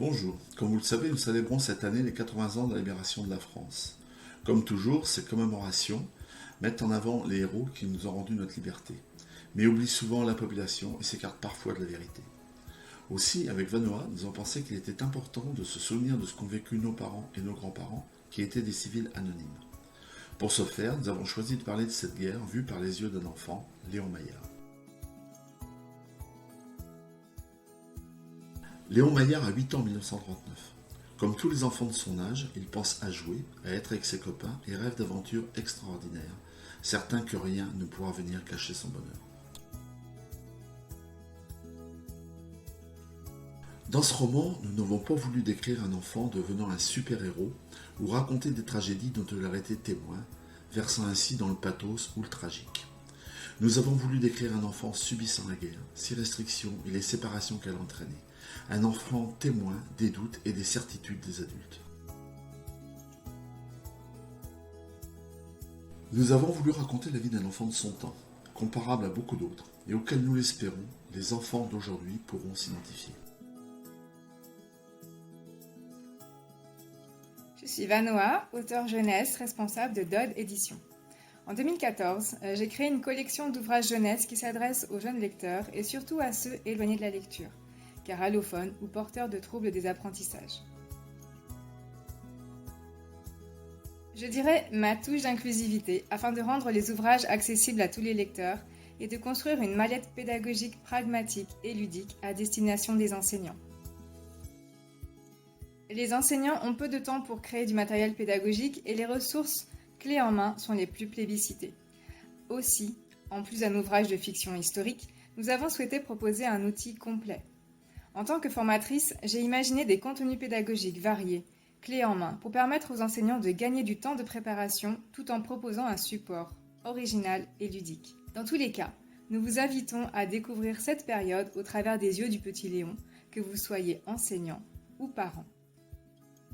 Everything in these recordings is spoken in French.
Bonjour, comme vous le savez, nous célébrons cette année les 80 ans de la libération de la France. Comme toujours, ces commémorations mettent en avant les héros qui nous ont rendu notre liberté, mais oublient souvent la population et s'écartent parfois de la vérité. Aussi, avec Vanoa, nous avons pensé qu'il était important de se souvenir de ce qu'ont vécu nos parents et nos grands-parents, qui étaient des civils anonymes. Pour ce faire, nous avons choisi de parler de cette guerre vue par les yeux d'un enfant, Léon Maillard. Léon Maillard a 8 ans en 1939. Comme tous les enfants de son âge, il pense à jouer, à être avec ses copains et rêve d'aventures extraordinaires, certain que rien ne pourra venir cacher son bonheur. Dans ce roman, nous n'avons pas voulu décrire un enfant devenant un super-héros ou raconter des tragédies dont il aurait été témoin, versant ainsi dans le pathos ou le tragique. Nous avons voulu décrire un enfant subissant la guerre, ses restrictions et les séparations qu'elle entraînait. Un enfant témoin des doutes et des certitudes des adultes. Nous avons voulu raconter la vie d'un enfant de son temps, comparable à beaucoup d'autres, et auquel nous l'espérons, les enfants d'aujourd'hui pourront s'identifier. Je suis Vanoa, auteure jeunesse responsable de Dodd Éditions. En 2014, j'ai créé une collection d'ouvrages jeunesse qui s'adresse aux jeunes lecteurs et surtout à ceux éloignés de la lecture, car allophones ou porteurs de troubles des apprentissages. Je dirais ma touche d'inclusivité afin de rendre les ouvrages accessibles à tous les lecteurs et de construire une mallette pédagogique pragmatique et ludique à destination des enseignants. Les enseignants ont peu de temps pour créer du matériel pédagogique et les ressources clés en main sont les plus plébiscitées. Aussi, en plus d'un ouvrage de fiction historique, nous avons souhaité proposer un outil complet. En tant que formatrice, j'ai imaginé des contenus pédagogiques variés, clés en main, pour permettre aux enseignants de gagner du temps de préparation tout en proposant un support original et ludique. Dans tous les cas, nous vous invitons à découvrir cette période au travers des yeux du petit Léon, que vous soyez enseignant ou parent.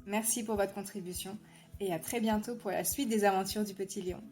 Merci pour votre contribution et à très bientôt pour la suite des aventures du petit Léon.